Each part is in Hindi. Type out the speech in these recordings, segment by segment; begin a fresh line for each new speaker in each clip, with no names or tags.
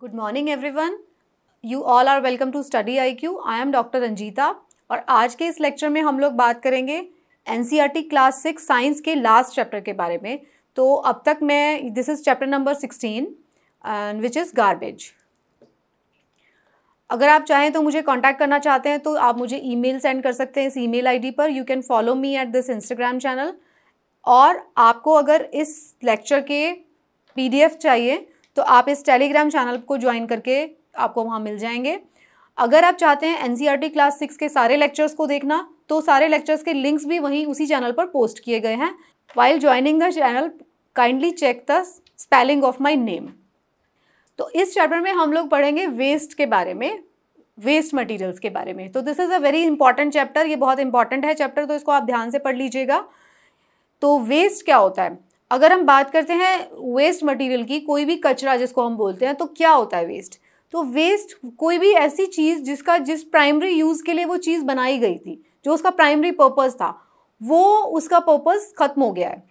Good morning everyone, you all are welcome to study IQ। I am doctor Ranjita और आज के इस लेक्चर में हम लोग बात करेंगे NCERT क्लास 6 साइंस के लास्ट चैप्टर के बारे में। तो अब तक मैं this is chapter number 16 and which is garbage. अगर आप चाहें तो मुझे कांटेक्ट करना चाहते हैं तो आप मुझे ईमेल सेंड कर सकते हैं इस ईमेल आईडी पर। You can follow me at this Instagram channel. और आपको अगर इस लेक्चर के PDF चाहिए तो आप इस टेलीग्राम चैनल को ज्वाइन करके आपको वहाँ मिल जाएंगे। अगर आप चाहते हैं NCERT क्लास 6 के सारे लेक्चर्स को देखना तो सारे लेक्चर्स के लिंक्स भी वहीं उसी चैनल पर पोस्ट किए गए हैं। While joining the channel kindly check the spelling of my name. तो इस चैप्टर में हम लोग पढ़ेंगे वेस्ट के बारे में, वेस्ट मटेरियल्स के बारे में। तो this is a very important chapter, ये बहुत इंपॉर्टेंट है चैप्टर, तो इसको आप ध्यान से पढ़ लीजिएगा। तो वेस्ट क्या होता है? अगर हम बात करते हैं वेस्ट मटेरियल की, कोई भी कचरा जिसको हम बोलते हैं, तो क्या होता है वेस्ट? तो वेस्ट कोई भी ऐसी चीज़ जिस प्राइमरी यूज़ के लिए वो चीज़ बनाई गई थी, जो उसका प्राइमरी पर्पस था, वो उसका पर्पस खत्म हो गया है।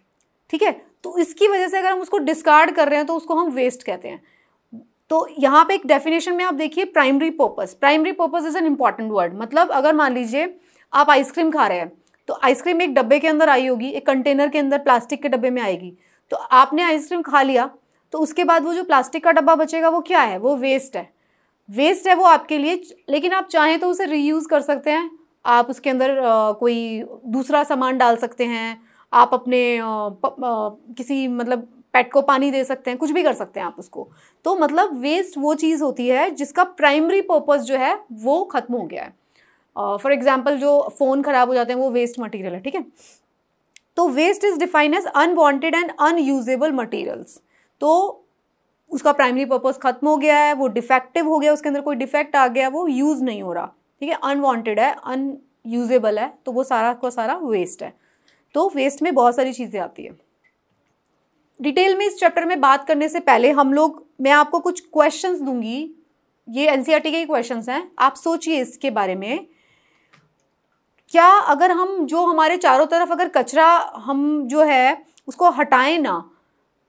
ठीक है, तो इसकी वजह से अगर हम उसको डिस्कार्ड कर रहे हैं तो उसको हम वेस्ट कहते हैं। तो यहाँ पे एक डेफिनेशन में आप देखिए, primary purpose. Primary purpose is an important word. मतलब अगर मान लीजिए आप आइसक्रीम खा रहे हैं तो आइसक्रीम एक डब्बे के अंदर आई होगी, एक कंटेनर के अंदर प्लास्टिक के डब्बे में आएगी। तो आपने आइसक्रीम खा लिया तो उसके बाद वो जो प्लास्टिक का डब्बा बचेगा वो क्या है? वो वेस्ट है। वेस्ट है वो आपके लिए, लेकिन आप चाहें तो उसे रीयूज़ कर सकते हैं। आप उसके अंदर कोई दूसरा सामान डाल सकते हैं। आप अपने किसी मतलब पेट को पानी दे सकते हैं, कुछ भी कर सकते हैं आप उसको। तो मतलब वेस्ट वो चीज़ होती है जिसका प्राइमरी पर्पस जो है वो खत्म हो गया है। फॉर एग्जाम्पल जो फ़ोन ख़राब हो जाते हैं वो वेस्ट मटेरियल है। ठीक है, तो waste is defined as unwanted and unusable materials. तो उसका प्राइमरी पर्पस खत्म हो गया है, वो डिफेक्टिव हो गया, उसके अंदर कोई डिफेक्ट आ गया, वो यूज़ नहीं हो रहा। ठीक है, अनवांटेड है, अनयूजेबल है, तो वो सारा का सारा वेस्ट है। तो वेस्ट में बहुत सारी चीज़ें आती है। डिटेल में इस चैप्टर में बात करने से पहले मैं आपको कुछ क्वेश्चंस दूंगी। ये NCERT के ही क्वेश्चंस हैं, आप सोचिए इसके बारे में। क्या अगर हम जो हमारे चारों तरफ अगर कचरा हम जो है उसको हटाएं ना,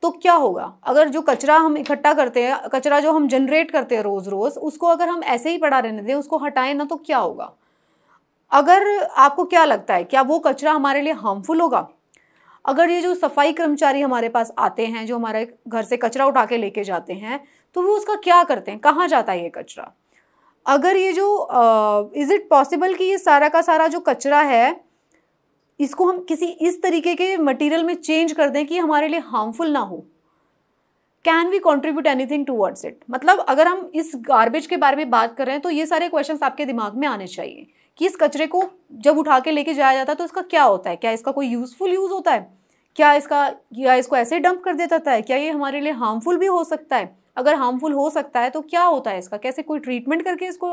तो क्या होगा? अगर जो कचरा हम इकट्ठा करते हैं, कचरा जो हम जनरेट करते हैं रोज़ रोज़, उसको अगर हम ऐसे ही पड़ा रहने दें, उसको हटाएं ना, तो क्या होगा? अगर आपको क्या लगता है, क्या वो कचरा हमारे लिए हार्मफुल होगा? अगर ये जो सफाई कर्मचारी हमारे पास आते हैं, जो हमारे घर से कचरा उठा के लेके जाते हैं, तो वो उसका क्या करते हैं? कहाँ जाता है ये कचरा? अगर ये जो इज़ इट पॉसिबल कि ये सारा का सारा जो कचरा है इसको हम किसी इस तरीके के मटेरियल में चेंज कर दें कि हमारे लिए हार्मफुल ना हो? Can we contribute anything towards it? मतलब अगर हम इस गार्बेज के बारे में बात कर रहे हैं तो ये सारे क्वेश्चंस आपके दिमाग में आने चाहिए कि इस कचरे को जब उठा के लेके जाया जाता है तो इसका क्या होता है? क्या इसका कोई यूजफुल यूज़ होता है? क्या इसको ऐसे डंप कर देता है? क्या ये हमारे लिए हार्मफुल भी हो सकता है? अगर हार्मफुल हो सकता है तो क्या होता है इसका? कैसे कोई ट्रीटमेंट करके इसको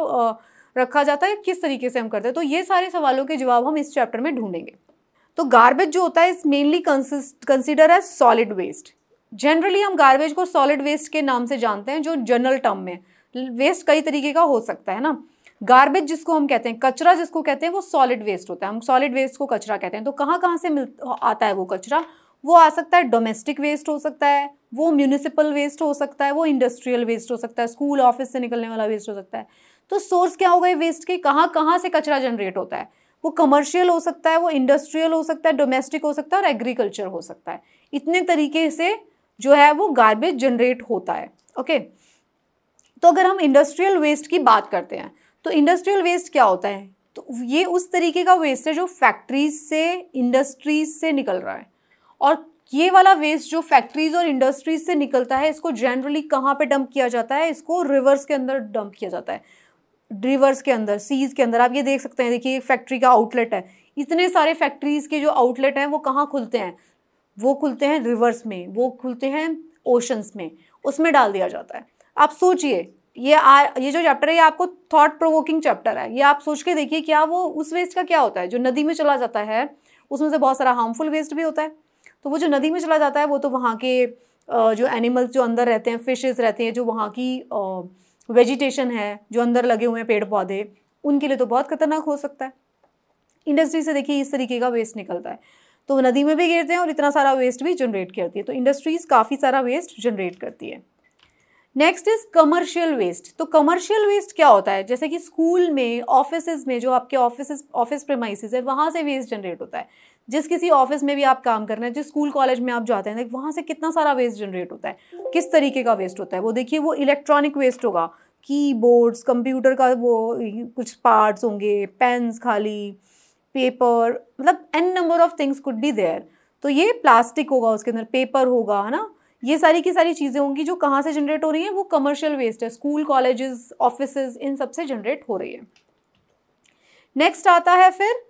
रखा जाता है? किस तरीके से हम करते हैं? तो ये सारे सवालों के जवाब हम इस चैप्टर में ढूंढेंगे। तो गार्बेज जो होता है is mainly consider as solid waste. Generally हम गार्बेज को सॉलिड वेस्ट के नाम से जानते हैं, जो जनरल टर्म में। वेस्ट कई तरीके का हो सकता है ना। गार्बेज जिसको हम कहते हैं, कचरा जिसको कहते हैं, वो सॉलिड वेस्ट होता है। हम सॉलिड वेस्ट को कचरा कहते हैं। तो कहाँ कहाँ से आता है वो कचरा? वो आ सकता है डोमेस्टिक वेस्ट हो सकता है, वो म्यूनिसिपल वेस्ट हो सकता है, वो इंडस्ट्रियल वेस्ट हो सकता है, स्कूल ऑफिस से निकलने वाला वेस्ट हो सकता है। तो सोर्स क्या होगा वेस्ट के? कहाँ कहाँ से कचरा जनरेट होता है? वो कमर्शियल हो सकता है, वो इंडस्ट्रियल हो सकता है, डोमेस्टिक हो सकता है और एग्रीकल्चर हो सकता है। इतने तरीके से जो है वो गार्बेज जनरेट होता है। ओके, तो अगर हम इंडस्ट्रियल वेस्ट की बात करते हैं तो इंडस्ट्रियल वेस्ट क्या होता है? तो ये उस तरीके का वेस्ट है जो फैक्ट्रीज से, इंडस्ट्रीज से निकल रहा है। और ये वाला वेस्ट जो फैक्ट्रीज और इंडस्ट्रीज से निकलता है, इसको जनरली कहाँ पे डंप किया जाता है? इसको रिवर्स के अंदर डंप किया जाता है। रिवर्स के अंदर, सीज के अंदर। आप ये देख सकते हैं, देखिए एक फैक्ट्री का आउटलेट है। इतने सारे फैक्ट्रीज के जो आउटलेट हैं वो कहाँ खुलते हैं? वो खुलते हैं रिवर्स में, वो खुलते हैं ओशंस में, उसमें डाल दिया जाता है। आप सोचिए, ये जो चैप्टर है ये आपको थॉट प्रोवोकिंग चैप्टर है। ये आप सोच के देखिए, क्या वो उस वेस्ट का क्या होता है जो नदी में चला जाता है? उसमें से बहुत सारा हार्मफुल वेस्ट भी होता है। तो वो जो नदी में चला जाता है वो तो वहाँ के जो एनिमल्स जो अंदर रहते हैं, फिशेस रहते हैं, जो वहाँ की वेजिटेशन है, जो अंदर लगे हुए हैं पेड़ पौधे, उनके लिए तो बहुत खतरनाक हो सकता है। इंडस्ट्री से देखिए इस तरीके का वेस्ट निकलता है, तो नदी में भी गिरते हैं और इतना सारा वेस्ट भी जनरेट करती है। तो इंडस्ट्रीज़ काफ़ी सारा वेस्ट जनरेट करती है। Next is commercial waste. तो कमर्शियल वेस्ट क्या होता है, जैसे कि स्कूल में, ऑफिस में, जो आपके ऑफिस प्रेमाइसिस है वहाँ से वेस्ट जनरेट होता है। जिस किसी ऑफिस में भी आप काम कर रहे हैं, जिस स्कूल कॉलेज में आप जाते हैं, वहाँ से कितना सारा वेस्ट जनरेट होता है। किस तरीके का वेस्ट होता है वो देखिए, वो इलेक्ट्रॉनिक वेस्ट होगा, कीबोर्ड्स, कंप्यूटर का वो कुछ पार्ट्स होंगे, पेन्स खाली, पेपर, मतलब an number of things could be there. तो ये प्लास्टिक होगा, उसके अंदर पेपर होगा, है ना। ये सारी की सारी चीज़ें होंगी जो कहाँ से जनरेट हो रही हैं, वो कमर्शियल वेस्ट है, स्कूल, कॉलेजेस, ऑफिसेज, इन सब से जनरेट हो रही है। नेक्स्ट आता है फिर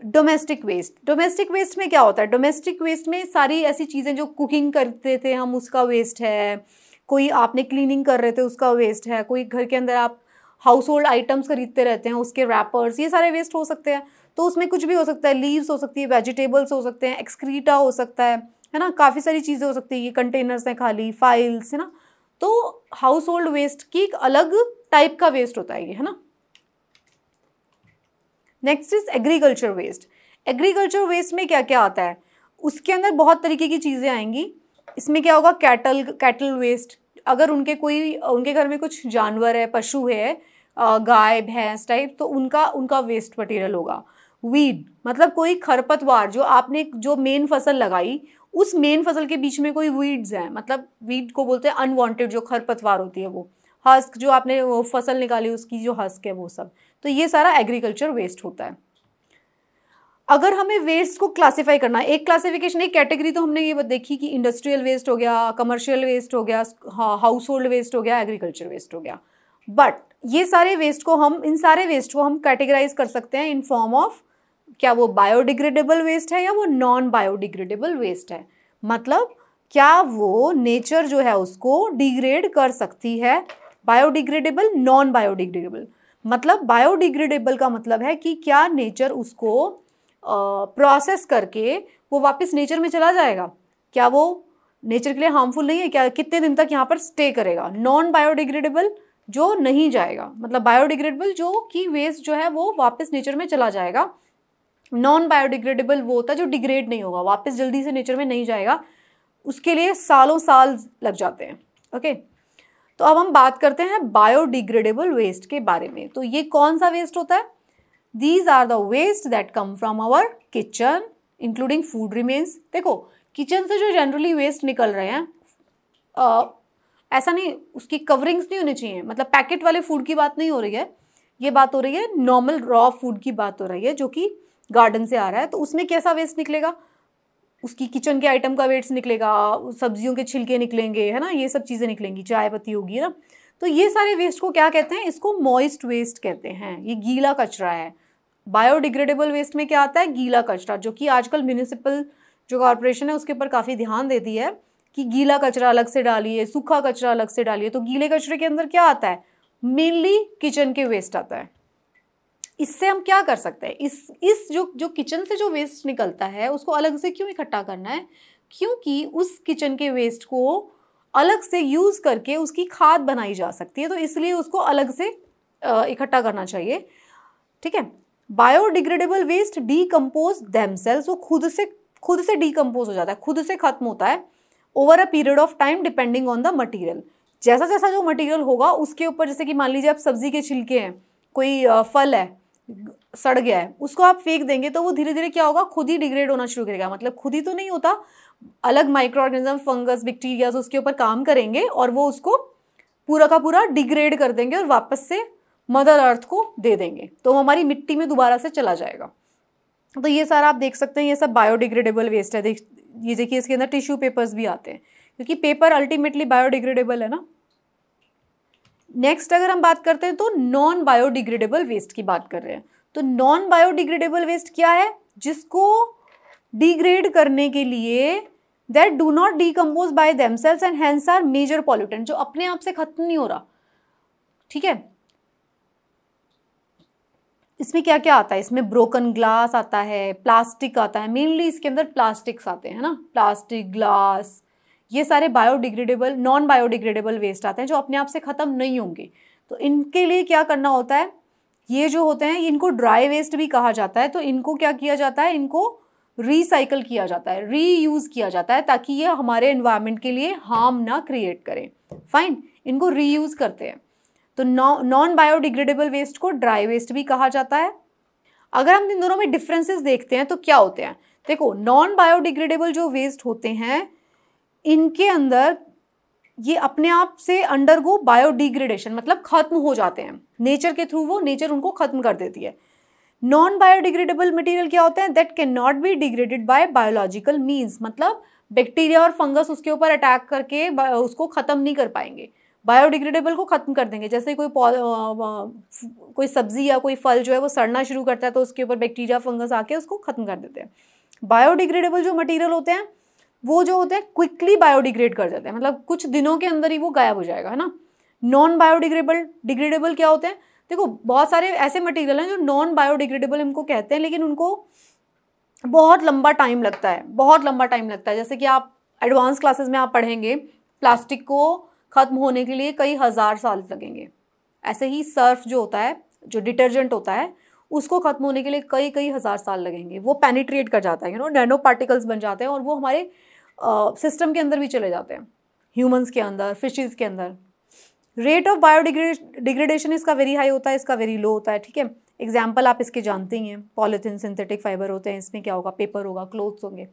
डोमेस्टिक वेस्ट। डोमेस्टिक वेस्ट में क्या होता है, डोमेस्टिक वेस्ट में सारी ऐसी चीज़ें जो कुकिंग करते थे हम, उसका वेस्ट है। कोई आपने क्लीनिंग कर रहे थे, उसका वेस्ट है। कोई घर के अंदर आप हाउस होल्ड आइटम्स खरीदते रहते हैं, उसके रैपर्स, ये सारे वेस्ट हो सकते हैं। तो उसमें कुछ भी हो सकता है, लीव्स हो सकती है, वेजिटेबल्स हो सकते हैं, एक्सक्रीटा हो सकता है ना, काफ़ी सारी चीज़ें हो सकती है। ये कंटेनर्स हैं खाली, फाइल्स, है ना। तो हाउस होल्ड वेस्ट की एक अलग टाइप का वेस्ट होता है ये, है ना। Next is agriculture waste. Agriculture waste में क्या क्या आता है, उसके अंदर बहुत तरीके की चीज़ें आएंगी। इसमें क्या होगा, कैटल वेस्ट, अगर उनके घर में कुछ जानवर है, पशु है, गाय भैंस टाइप, तो उनका वेस्ट मटेरियल होगा। वीड मतलब कोई खरपतवार, जो आपने जो मेन फसल लगाई, उस मेन फसल के बीच में कोई वीड्स हैं, मतलब वीड को बोलते हैं अनवांटेड जो खरपतवार होती है वो। हस्क, जो आपने वो फसल निकाली उसकी जो हस्क है वो सब, तो ये सारा एग्रीकल्चर वेस्ट होता है। अगर हमें वेस्ट को क्लासिफाई करना है, एक क्लासिफिकेशन, एक कैटेगरी तो हमने ये देखी कि इंडस्ट्रियल वेस्ट हो गया, कमर्शियल वेस्ट हो गया, हाउस होल्ड वेस्ट हो गया, एग्रीकल्चर वेस्ट हो गया। बट ये सारे वेस्ट को इन सारे वेस्ट को हम कैटेगराइज कर सकते हैं इन फॉर्म ऑफ, क्या वो बायोडिग्रेडेबल वेस्ट है या वो नॉन बायोडिग्रेडेबल वेस्ट है। मतलब क्या वो नेचर जो है उसको डिग्रेड कर सकती है, बायोडिग्रेडेबल, नॉन बायोडिग्रेडेबल। मतलब बायोडिग्रेडेबल का मतलब है कि क्या नेचर उसको प्रोसेस करके वो वापस नेचर में चला जाएगा, क्या वो नेचर के लिए हार्मफुल नहीं है, क्या कितने दिन तक यहाँ पर स्टे करेगा। नॉन बायोडिग्रेडेबल जो नहीं जाएगा, मतलब बायोडिग्रेडेबल जो कि वेस्ट जो है वो वापस नेचर में चला जाएगा। नॉन बायोडिग्रेडेबल वो होता है जो डिग्रेड नहीं होगा, वापस जल्दी से नेचर में नहीं जाएगा, उसके लिए सालों साल लग जाते हैं। ओके, तो अब हम बात करते हैं बायोडिग्रेडेबल वेस्ट के बारे में। तो ये कौन सा वेस्ट होता है, these are the waste that come from our kitchen including food remains. देखो किचन से जो जनरली वेस्ट निकल रहे हैं, ऐसा नहीं उसकी कवरिंग्स नहीं होनी चाहिए, मतलब पैकेट वाले फूड की बात नहीं हो रही है, ये बात हो रही है नॉर्मल रॉ फूड की बात हो रही है जो कि गार्डन से आ रहा है। तो उसमें कैसा वेस्ट निकलेगा, उसकी किचन के आइटम का वेस्ट निकलेगा, सब्जियों के छिलके निकलेंगे, है ना, ये सब चीज़ें निकलेंगी, चाय पत्ती होगी ना। तो ये सारे वेस्ट को क्या कहते हैं, इसको मॉइस्ट वेस्ट कहते हैं, ये गीला कचरा है। बायोडिग्रेडेबल वेस्ट में क्या आता है, गीला कचरा, जो कि आजकल म्यूनिसिपल जो कॉर्पोरेशन है उसके ऊपर काफ़ी ध्यान देती है कि गीला कचरा अलग से डालिए, सूखा कचरा अलग से डालिए। तो गीले कचरे के अंदर क्या आता है, मेनली किचन के वेस्ट आता है। इससे हम क्या कर सकते हैं, इस जो किचन से जो वेस्ट निकलता है उसको अलग से क्यों इकट्ठा करना है, क्योंकि उस किचन के वेस्ट को अलग से यूज़ करके उसकी खाद बनाई जा सकती है, तो इसलिए उसको अलग से इकट्ठा करना चाहिए। ठीक है, बायोडिग्रेडेबल वेस्ट डीकम्पोज देमसेल्व्स, वो खुद से डीकम्पोज हो जाता है, खुद से खत्म होता है over a period of time depending on the material. जैसा जैसा जो मटीरियल होगा उसके ऊपर, जैसे कि मान लीजिए आप सब्जी के छिलके हैं, कोई फल है सड़ गया है, उसको आप फेंक देंगे तो वो धीरे धीरे क्या होगा, खुद ही डिग्रेड होना शुरू करेगा। मतलब खुद ही तो नहीं होता, अलग माइक्रो ऑर्गेनिज्म, फंगस, बैक्टीरिया उसके ऊपर काम करेंगे और वो उसको पूरा का पूरा डिग्रेड कर देंगे और वापस से मदर अर्थ को दे देंगे, तो वो हमारी मिट्टी में दोबारा से चला जाएगा। तो ये सारा आप देख सकते हैं, ये सब बायोडिग्रेडेबल वेस्ट है। ये देखिए इसके अंदर टिश्यू पेपर्स भी आते हैं, क्योंकि पेपर अल्टीमेटली बायोडिग्रेडेबल है ना। नेक्स्ट अगर हम बात करते हैं तो नॉन बायोडिग्रेडेबल वेस्ट की बात कर रहे हैं। तो नॉन बायोडिग्रेडेबल वेस्ट क्या है, जिसको डिग्रेड करने के लिए that do not decompose by themselves and hence are major pollutant, जो अपने आप से खत्म नहीं हो रहा। ठीक है, इसमें क्या क्या आता है, इसमें ब्रोकन ग्लास आता है, प्लास्टिक आता है, मेनली इसके अंदर प्लास्टिक्स आते हैं ना, प्लास्टिक, ग्लास, ये सारे बायोडिग्रेडेबल, नॉन बायोडिग्रेडेबल वेस्ट आते हैं जो अपने आप से ख़त्म नहीं होंगे। तो इनके लिए क्या करना होता है, ये जो होते हैं इनको ड्राई वेस्ट भी कहा जाता है। तो इनको क्या किया जाता है, इनको रिसाइकल किया जाता है, रीयूज़ किया जाता है, ताकि ये हमारे एनवायरनमेंट के लिए हार्म ना क्रिएट करें। फाइन, इनको रीयूज़ करते हैं। तो नॉन बायोडिग्रेडेबल वेस्ट को ड्राई वेस्ट भी कहा जाता है। अगर हम इन दोनों में डिफरेंसेस देखते हैं तो क्या होते हैं, देखो नॉन बायोडिग्रेडेबल जो वेस्ट होते हैं इनके अंदर ये अपने आप से अंडरगो बायोडिग्रेडेशन, मतलब खत्म हो जाते हैं नेचर के थ्रू, वो नेचर उनको खत्म कर देती है। नॉन बायोडिग्रेडेबल मटेरियल क्या होते हैं, that can not be degraded by biological means, मतलब बैक्टीरिया और फंगस उसके ऊपर अटैक करके उसको खत्म नहीं कर पाएंगे, बायोडिग्रेडेबल को खत्म कर देंगे। जैसे कोई सब्जी या कोई फल जो है वो सड़ना शुरू करता है तो उसके ऊपर बैक्टीरिया फंगस आके उसको खत्म कर देते हैं। बायोडिग्रेडेबल जो मटेरियल होते हैं वो जो होते हैं क्विकली बायोडिग्रेड कर देते हैं, मतलब कुछ दिनों के अंदर ही वो गायब हो जाएगा, है ना। नॉन बायोडिग्रेडेबल क्या होते हैं, देखो बहुत सारे ऐसे मटेरियल हैं जो नॉन बायोडिग्रेडेबल इनको कहते हैं, लेकिन उनको बहुत लंबा टाइम लगता है, जैसे कि आप एडवांस क्लासेस में आप पढ़ेंगे प्लास्टिक को ख़त्म होने के लिए कई हज़ार साल लगेंगे। ऐसे ही सर्फ जो होता है, जो डिटर्जेंट होता है, उसको ख़त्म होने के लिए कई हज़ार साल लगेंगे। वो पेनिट्रेट कर जाता है, नैनो पार्टिकल्स बन जाते हैं और वो हमारे सिस्टम के अंदर भी चले जाते हैं, ह्यूमंस के अंदर, फिशेज़ के अंदर। रेट ऑफ बायोडिग्रेडेशन इसका वेरी हाई होता है, इसका वेरी लो होता है, ठीक है। एग्जाम्पल आप इसके जानते ही हैं, पॉलीथीन, सिंथेटिक फाइबर होते हैं, इसमें क्या होगा, पेपर होगा, क्लोथ्स होंगे।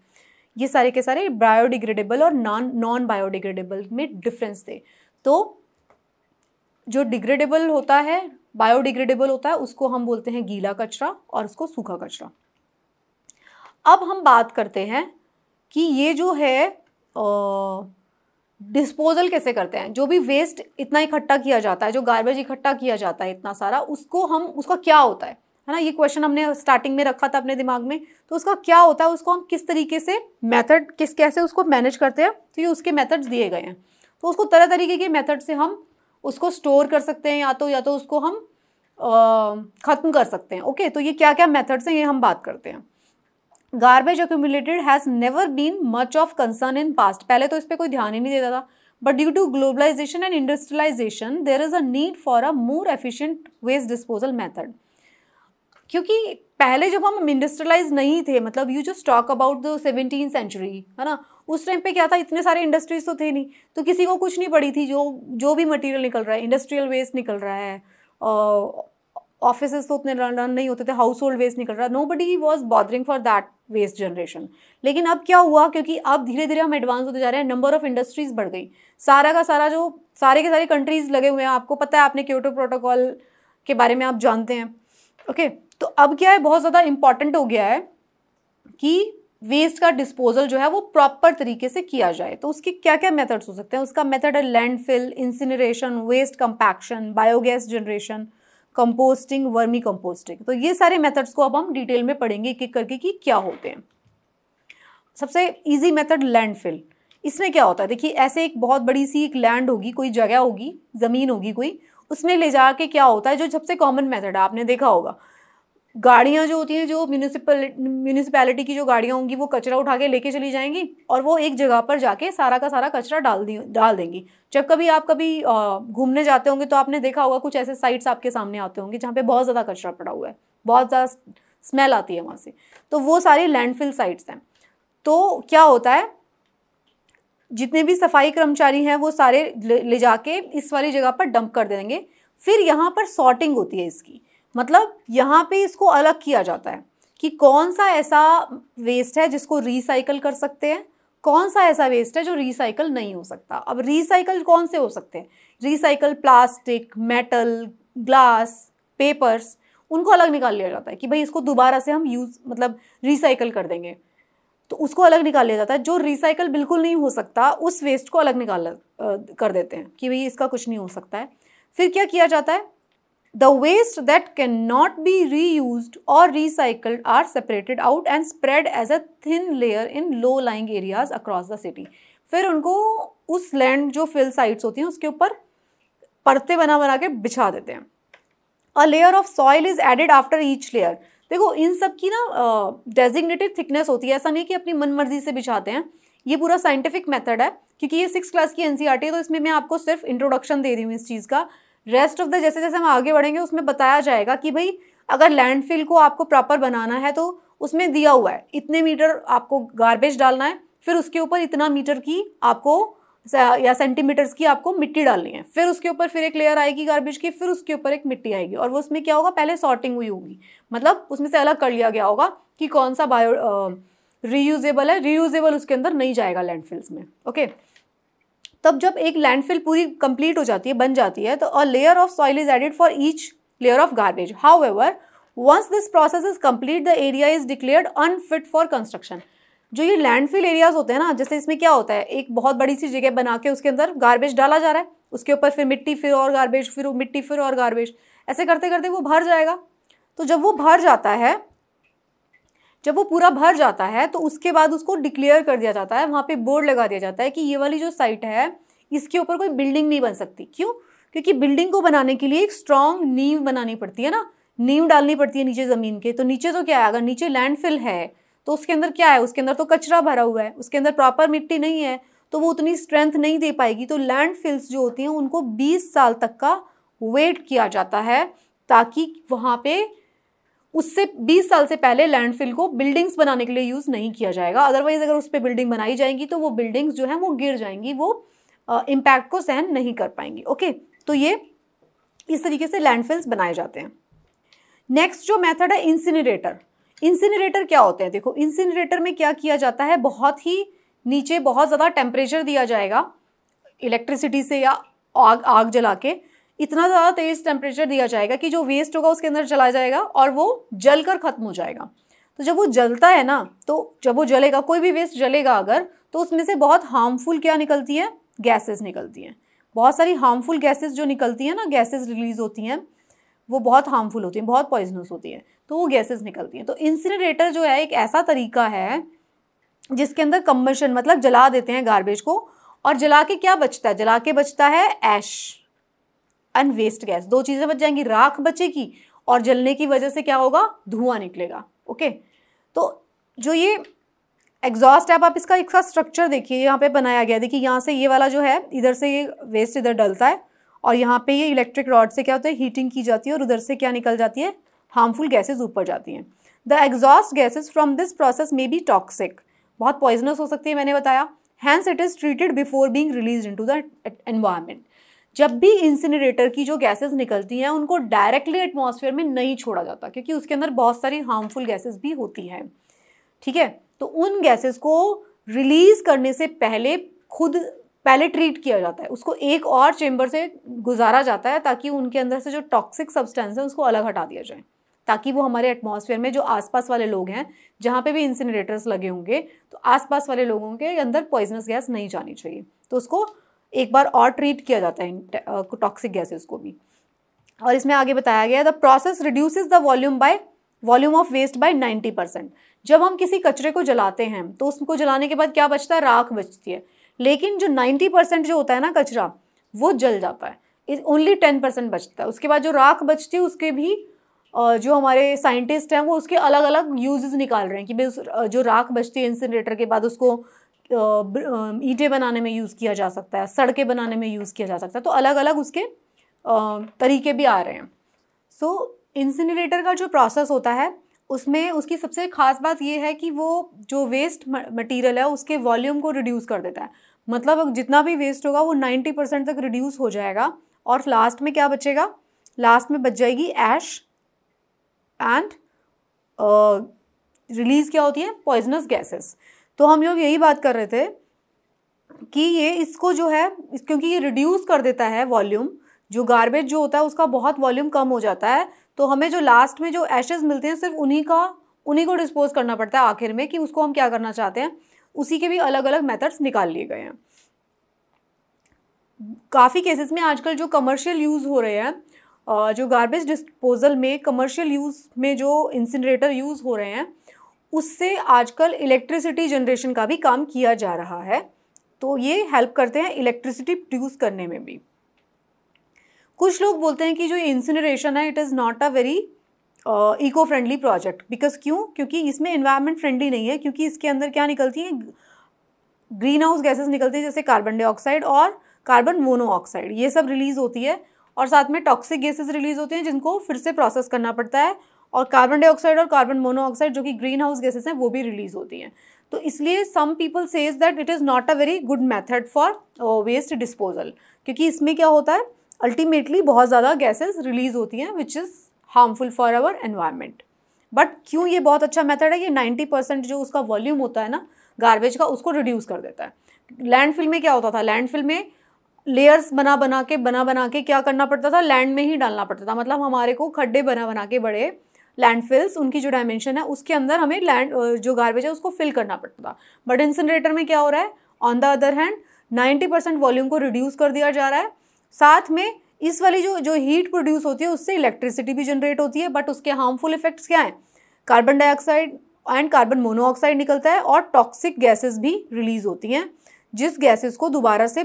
ये सारे के सारे बायोडिग्रेडेबल और नॉन बायोडिग्रेडेबल में डिफरेंस थे। तो जो डिग्रेडेबल होता है, बायोडिग्रेडेबल होता है, उसको हम बोलते हैं गीला कचरा और उसको सूखा कचरा। अब हम बात करते हैं कि ये जो है डिस्पोजल कैसे करते हैं। जो भी वेस्ट इतना इकट्ठा किया जाता है, जो गार्बेज इकट्ठा किया जाता है इतना सारा, उसका क्या होता है ना। ये क्वेश्चन हमने स्टार्टिंग में रखा था अपने दिमाग में, तो उसका क्या होता है, उसको हम किस तरीके से कैसे उसको मैनेज करते हैं, तो ये उसके मेथड्स दिए गए हैं। तो उसको तरह तरीके के मेथड से हम उसको स्टोर कर सकते हैं, या तो उसको हम ख़त्म कर सकते हैं। ओके, तो ये क्या क्या मेथड्स हैं ये हम बात करते हैं। Garbage accumulated has never been much of concern in past, पहले तो इस पर कोई ध्यान ही नहीं देता था, but due to globalisation and industrialisation there is a need for a more efficient waste disposal method. क्योंकि पहले जब हम इंडस्ट्रियलाइज नहीं थे, मतलब you just talk about the 17th century, है ना, उस टाइम पे क्या था, इतने सारे इंडस्ट्रीज तो थे नहीं, तो किसी को कुछ नहीं पड़ी थी, जो भी मटेरियल निकल रहा है, इंडस्ट्रियल वेस्ट निकल रहा है, ऑफिसेस तो उतने रन नहीं होते थे, हाउस होल्ड वेस्ट निकल रहा है, nobody was bothering for that waste generation. लेकिन अब क्या हुआ, क्योंकि अब धीरे धीरे हम एडवांस होते जा रहे हैं, नंबर ऑफ इंडस्ट्रीज बढ़ गई, सारा का सारा जो सारे के सारे कंट्रीज लगे हुए हैं, आपको पता है, आपने क्योटो प्रोटोकॉल के बारे में आप जानते हैं। ओके, तो अब क्या है, बहुत ज़्यादा इंपॉर्टेंट हो गया है कि वेस्ट का डिस्पोजल जो है वो प्रॉपर तरीके से किया जाए। तो उसके क्या क्या मेथड्स हो सकते हैं, उसका मेथड है landfill, incineration, waste compaction, biogas generation, composting, vermi composting. तो ये सारे मेथड्स को अब हम डिटेल में पढ़ेंगे एक एक करके कि क्या होते हैं। सबसे इजी मेथड लैंडफिल। इसमें क्या होता है, देखिए ऐसे एक बहुत बड़ी सी एक लैंड होगी, कोई जगह होगी, ज़मीन होगी कोई, उसमें ले जाके क्या होता है, जो सबसे कॉमन मेथड है, आपने देखा होगा, गाड़ियाँ जो होती हैं, जो म्यूनिसिपैलिटी की जो गाड़ियाँ होंगी, वो कचरा उठा के लेके चली जाएंगी और वो एक जगह पर जाके सारा का सारा कचरा डाल देंगी। जब कभी आप घूमने जाते होंगे तो आपने देखा होगा कुछ ऐसे साइट्स आपके सामने आते होंगे जहाँ पे बहुत ज़्यादा कचरा पड़ा हुआ है, बहुत ज़्यादा स्मेल आती है वहाँ से, तो वो सारी लैंडफिल साइट्स हैं। तो क्या होता है, जितने भी सफाई कर्मचारी हैं वो सारे ले जाके इस वाली जगह पर डंप कर देंगे। फिर यहाँ पर सॉर्टिंग होती है इसकी, मतलब यहाँ पे इसको अलग किया जाता है कि कौन सा ऐसा वेस्ट है जिसको रिसाइकल कर सकते हैं, कौन सा ऐसा वेस्ट है जो रिसाइकल नहीं हो सकता। अब रिसाइकल कौन से हो सकते हैं, recycle plastic, metal, glass, papers, उनको अलग निकाल लिया जाता है कि भाई इसको दोबारा से हम मतलब रिसाइकल कर देंगे, तो उसको अलग निकाल लिया जाता है। जो रिसाइकल बिल्कुल नहीं हो सकता उस वेस्ट को अलग कर देते हैं कि भाई इसका कुछ नहीं हो सकता है। फिर क्या किया जाता है, The waste that cannot be reused or recycled are separated out and spread as a thin layer in low-lying areas across the city. फिर उनको उस लैंड जो फिल साइट्स होती हैं उसके ऊपर परतें बना के बिछा देते हैं। A layer of soil is added after each layer. देखो इन सब की ना डेजिग्नेटेड थिकनेस होती है, ऐसा नहीं कि अपनी मनमर्जी से बिछाते हैं। ये पूरा साइंटिफिक मेथड है, क्योंकि ये 6th क्लास की एनसीईआरटी है, तो इसमें मैं आपको सिर्फ इंट्रोडक्शन दे रही हूँ इस चीज़ का। रेस्ट जैसे जैसे हम आगे बढ़ेंगे उसमें बताया जाएगा कि भाई अगर लैंडफिल को आपको प्रॉपर बनाना है तो उसमें दिया हुआ है इतने मीटर आपको गार्बेज डालना है, फिर उसके ऊपर इतना मीटर की आपको या सेंटीमीटर्स की आपको मिट्टी डालनी है, फिर उसके ऊपर फिर एक लेयर आएगी गार्बेज की, फिर उसके ऊपर एक मिट्टी आएगी, और वो उसमें क्या होगा, पहले सॉर्टिंग हुई होगी, मतलब उसमें से अलग कर लिया गया होगा कि कौन सा रीयूजेबल है, रीयूजेबल उसके अंदर नहीं जाएगा लैंडफिल्स में। ओके, तब जब एक लैंडफिल पूरी कंप्लीट हो जाती है, बन जाती है, तो a layer of soil is added for each layer of garbage. However once this process is complete the area is declared unfit for construction. जो ये लैंडफिल एरियाज होते हैं ना, जैसे इसमें क्या होता है, एक बहुत बड़ी सी जगह बना के उसके अंदर गार्बेज डाला जा रहा है, उसके ऊपर फिर मिट्टी, फिर और गार्बेज, फिर मिट्टी, फिर और गार्बेज, ऐसे करते करते वो भर जाएगा। तो जब वो भर जाता है, जब वो पूरा भर जाता है, तो उसके बाद उसको डिक्लेयर कर दिया जाता है, वहाँ पे बोर्ड लगा दिया जाता है कि ये वाली जो साइट है इसके ऊपर कोई बिल्डिंग नहीं बन सकती। क्यों? क्योंकि बिल्डिंग को बनाने के लिए एक स्ट्रॉन्ग नींव बनानी पड़ती है ना, नींव डालनी पड़ती है नीचे ज़मीन के। तो नीचे तो क्या है, अगर नीचे लैंडफिल है तो उसके अंदर क्या है, उसके अंदर तो कचरा भरा हुआ है, उसके अंदर प्रॉपर मिट्टी नहीं है, तो वो उतनी स्ट्रेंथ नहीं दे पाएगी। तो लैंडफिल्स जो होती हैं उनको 20 साल तक का वेट किया जाता है, ताकि वहाँ पे उससे 20 साल से पहले लैंडफिल को बिल्डिंग्स बनाने के लिए यूज़ नहीं किया जाएगा। अदरवाइज अगर उस पर बिल्डिंग बनाई जाएगी तो वो बिल्डिंग्स जो हैं वो गिर जाएंगी, वो इम्पैक्ट को सहन नहीं कर पाएंगी। ओके, तो ये इस तरीके से लैंडफिल्स बनाए जाते हैं। नेक्स्ट जो मेथड है इंसिनरेटर। इंसिनरेटर क्या होते हैं? देखो, इंसिनरेटर में क्या किया जाता है, बहुत ही नीचे बहुत ज़्यादा टेम्परेचर दिया जाएगा इलेक्ट्रिसिटी से या आग जला के, इतना ज़्यादा तेज़ टेम्परेचर दिया जाएगा कि जो वेस्ट होगा उसके अंदर चला जाएगा और वो जलकर ख़त्म हो जाएगा। तो जब वो जलता है ना, तो जब वो जलेगा, कोई भी वेस्ट जलेगा अगर, तो उसमें से बहुत हार्मफुल क्या निकलती है, गैसेस निकलती हैं। बहुत सारी हार्मफुल गैसेस जो निकलती हैं ना, गैसेस रिलीज होती हैं, वो बहुत हार्मफुल होती हैं, बहुत पॉइजनस होती हैं, तो वो गैसेस निकलती हैं। तो इंसिनरेटर जो है एक ऐसा तरीका है जिसके अंदर कंबशन, मतलब जला देते हैं गार्बेज को, और जला के क्या बचता है, जला के बचता है ऐश एंड वेस्ट गैस। दो चीज़ें बच जाएंगी, राख बचेगी और जलने की वजह से क्या होगा, धुआं निकलेगा। ओके, तो जो ये एग्जॉस्ट है, आप इसका स्ट्रक्चर देखिए, यहाँ पे बनाया गया। देखिए यहाँ से ये वाला जो है, इधर से ये वेस्ट इधर डलता है, और यहाँ पे ये इलेक्ट्रिक रॉड से क्या होता है, हीटिंग की जाती है, और उधर से क्या निकल जाती है, हार्मफुल गैसेज ऊपर जाती हैं। The exhaust gases from this process may be toxic, बहुत पॉइजनस हो सकती है, मैंने बताया। Hence it is treated before being release into the environment. जब भी इंसिनरेटर की जो गैसेस निकलती हैं उनको डायरेक्टली एटमॉस्फेयर में नहीं छोड़ा जाता, क्योंकि उसके अंदर बहुत सारी हार्मफुल गैसेस भी होती हैं। ठीक है, तो उन गैसेस को रिलीज करने से पहले पहले ट्रीट किया जाता है, उसको एक और चेंबर से गुजारा जाता है, ताकि उनके अंदर से जो टॉक्सिक सब्सटेंस है उसको अलग हटा दिया जाए, ताकि वो हमारे एटमॉस्फेयर में जो आसपास वाले लोग हैं, जहाँ पे भी इंसिनरेटर्स लगे होंगे, तो आसपास वाले लोगों के अंदर पॉइजनस गैस नहीं जानी चाहिए। तो उसको एक बार और ट्रीट किया जाता है टॉक्सिक गैसेस को भी। और इसमें आगे बताया गया, the process reduces the volume of waste by 90%। जब हम किसी कचरे को जलाते हैं तो उसको जलाने के बाद क्या बचता है, राख बचती है, लेकिन जो 90% जो होता है ना कचरा, वो जल जाता है, ओनली 10% बचता है। उसके बाद जो राख बचती है उसके भी जो हमारे साइंटिस्ट हैं वो उसके अलग अलग यूजेस निकाल रहे हैं कि भाई जो राख बचती है इंसिनरेटर के बाद उसको ईंटें बनाने में यूज़ किया जा सकता है, सड़कें बनाने में यूज़ किया जा सकता है। तो अलग अलग उसके तरीके भी आ रहे हैं। सो इंसिनरेटर का जो प्रोसेस होता है उसमें उसकी सबसे ख़ास बात ये है कि वो जो वेस्ट मटेरियल है उसके वॉल्यूम को रिड्यूस कर देता है। मतलब जितना भी वेस्ट होगा वो 90% तक रिड्यूस हो जाएगा, और लास्ट में क्या बचेगा, लास्ट में बच जाएगी ऐश एंड रिलीज़ क्या होती है, पॉइजनस गैसेस। तो हम लोग यही बात कर रहे थे कि ये इसको जो है, क्योंकि ये रिड्यूस कर देता है वॉल्यूम, जो गार्बेज जो होता है उसका बहुत वॉल्यूम कम हो जाता है, तो हमें जो लास्ट में जो एशेस मिलते हैं सिर्फ उन्हीं को डिस्पोज करना पड़ता है आखिर में, कि उसको हम क्या करना चाहते हैं। उसी के भी अलग अलग मेथड्स निकाल लिए गए हैं। काफ़ी केसेस में आजकल जो कमर्शियल यूज़ हो रहे हैं, जो गार्बेज डिस्पोजल में कमर्शियल यूज़ में जो इंसिनरेटर यूज़ हो रहे हैं, उससे आजकल इलेक्ट्रिसिटी जनरेशन का भी काम किया जा रहा है। तो ये हेल्प करते हैं इलेक्ट्रिसिटी प्रोड्यूस करने में भी। कुछ लोग बोलते हैं कि जो इंसिनरेशन है it is not a very eco friendly project, because क्योंकि इसमें एनवायरनमेंट फ्रेंडली नहीं है, क्योंकि इसके अंदर क्या निकलती है, ग्रीन हाउस गैसेस निकलती है, जैसे कार्बन डाइऑक्साइड और कार्बन मोनोऑक्साइड, ये सब रिलीज़ होती है, और साथ में टॉक्सिक गैसेस रिलीज़ होती हैं जिनको फिर से प्रोसेस करना पड़ता है, और कार्बन डाइऑक्साइड और कार्बन मोनोऑक्साइड जो कि ग्रीन हाउस गैसेस हैं वो भी रिलीज होती हैं। तो इसलिए some people says that it is not a very good method for waste disposal, क्योंकि इसमें क्या होता है अल्टीमेटली बहुत ज़्यादा गैसेस रिलीज होती हैं which is harmful for our environment. But क्यों ये बहुत अच्छा मेथड है, ये 90% जो उसका वॉल्यूम होता है ना गार्बेज का उसको रिड्यूस कर देता है। लैंडफिल में क्या होता था, लैंडफिल में लेयर्स बना बना के क्या करना पड़ता था, लैंड में ही डालना पड़ता था। मतलब हमारे को खड्डे बना बना के बड़े लैंडफिल्स, उनकी जो डायमेंशन है उसके अंदर हमें लैंड जो गार्बेज है उसको फिल करना पड़ता था। बट इंसिनरेटर में क्या हो रहा है, on the other hand 90% volume को रिड्यूस कर दिया जा रहा है। साथ में इस वाली जो हीट प्रोड्यूस होती है उससे इलेक्ट्रिसिटी भी जनरेट होती है, बट उसके हार्मफुल इफेक्ट्स क्या हैं, carbon dioxide and carbon monoxide निकलता है और टॉक्सिक गैसेस भी रिलीज होती हैं, जिस गैसेस को दोबारा से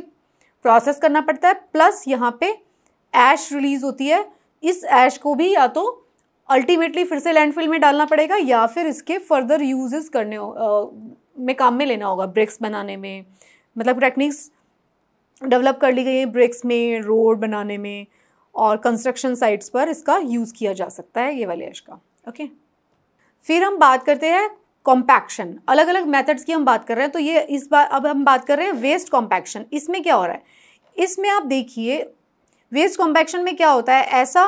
प्रोसेस करना पड़ता है। प्लस यहाँ पे ऐश रिलीज होती है, इस ऐश को भी या तो अल्टीमेटली फिर से लैंडफिल में डालना पड़ेगा या फिर इसके फर्दर यूजेस करने में काम में लेना होगा, ब्रिक्स बनाने में। मतलब टेक्निक्स डेवलप कर ली गई है ब्रिक्स में, रोड बनाने में और कंस्ट्रक्शन साइट्स पर इसका यूज़ किया जा सकता है ये वाले ऐश का। ओके, फिर हम बात करते हैं कॉम्पैक्शन। अलग अलग मेथड्स की हम बात कर रहे हैं, तो ये इस बार अब हम बात कर रहे हैं वेस्ट कॉम्पैक्शन। इसमें क्या हो रहा है, इसमें आप देखिए वेस्ट कॉम्पैक्शन में क्या होता है, ऐसा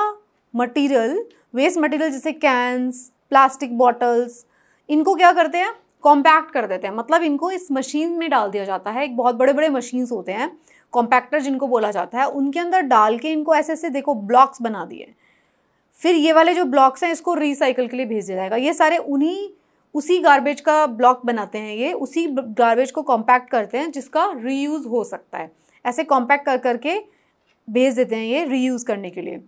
मटेरियल, वेस्ट मटेरियल जैसे कैंस, प्लास्टिक बॉटल्स, इनको क्या करते हैं, कॉम्पैक्ट कर देते हैं। मतलब इनको इस मशीन में डाल दिया जाता है, एक बहुत बड़े बड़े मशीन्स होते हैं कॉम्पैक्टर जिनको बोला जाता है, उनके अंदर डाल के इनको ऐसे ऐसे देखो ब्लॉक्स बना दिए। फिर ये वाले जो ब्लॉक्स हैं इसको रिसाइकल के लिए भेज दिया जाएगा। ये सारे उसी गार्बेज का ब्लॉक बनाते हैं, ये उसी गार्बेज को कॉम्पैक्ट करते हैं जिसका रीयूज़ हो सकता है। ऐसे कॉम्पैक्ट कर करके भेज देते हैं ये रीयूज़ करने के लिए।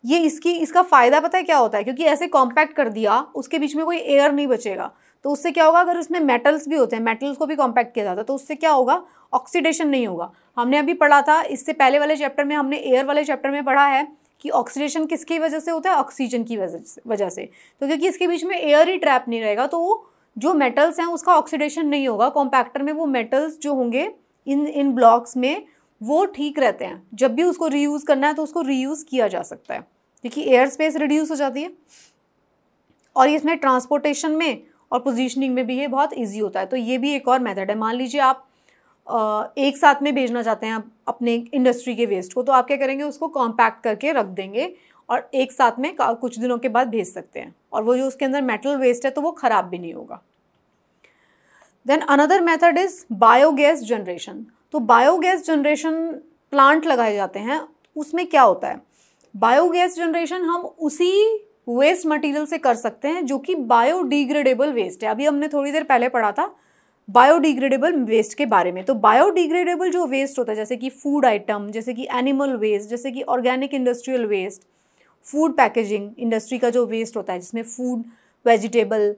ये इसका फ़ायदा पता है क्या होता है, क्योंकि ऐसे कॉम्पैक्ट कर दिया उसके बीच में कोई एयर नहीं बचेगा, तो उससे क्या होगा, अगर उसमें मेटल्स भी होते हैं, मेटल्स को भी कॉम्पैक्ट किया जाता है, तो उससे क्या होगा, ऑक्सीडेशन नहीं होगा। हमने अभी पढ़ा था, इससे पहले वाले चैप्टर में हमने एयर वाले चैप्टर में पढ़ा है कि ऑक्सीडेशन किसकी वजह से होता है, ऑक्सीजन की वजह से। तो क्योंकि इसके बीच में एयर ही ट्रैप नहीं रहेगा, तो वो जो मेटल्स हैं उसका ऑक्सीडेशन नहीं होगा। कॉम्पैक्टर में वो मेटल्स जो होंगे इन ब्लॉक्स में वो ठीक रहते हैं, जब भी उसको रीयूज़ करना है तो उसको रीयूज़ किया जा सकता है, क्योंकि एयर स्पेस रिड्यूस हो जाती है। और इसमें ट्रांसपोर्टेशन में और पोजीशनिंग में भी ये बहुत इजी होता है। तो ये भी एक और मेथड है। मान लीजिए आप एक साथ में भेजना चाहते हैं अपने इंडस्ट्री के वेस्ट को, तो आप क्या करेंगे, उसको कॉम्पैक्ट करके रख देंगे और एक साथ में कुछ दिनों के बाद भेज सकते हैं, और वो जो उसके अंदर मेटल वेस्ट है तो वो ख़राब भी नहीं होगा। Then another method is biogas generation. तो बायोगैस जनरेशन प्लांट लगाए जाते हैं, उसमें क्या होता है, बायोगैस जनरेशन हम उसी वेस्ट मटेरियल से कर सकते हैं जो कि बायोडिग्रेडेबल वेस्ट है। अभी हमने थोड़ी देर पहले पढ़ा था बायोडिग्रेडेबल वेस्ट के बारे में। तो बायोडिग्रेडेबल जो वेस्ट होता है, जैसे कि फूड आइटम, जैसे कि एनिमल वेस्ट, जैसे कि organic industrial waste, food packaging industry का जो वेस्ट होता है जिसमें फूड, वेजिटेबल,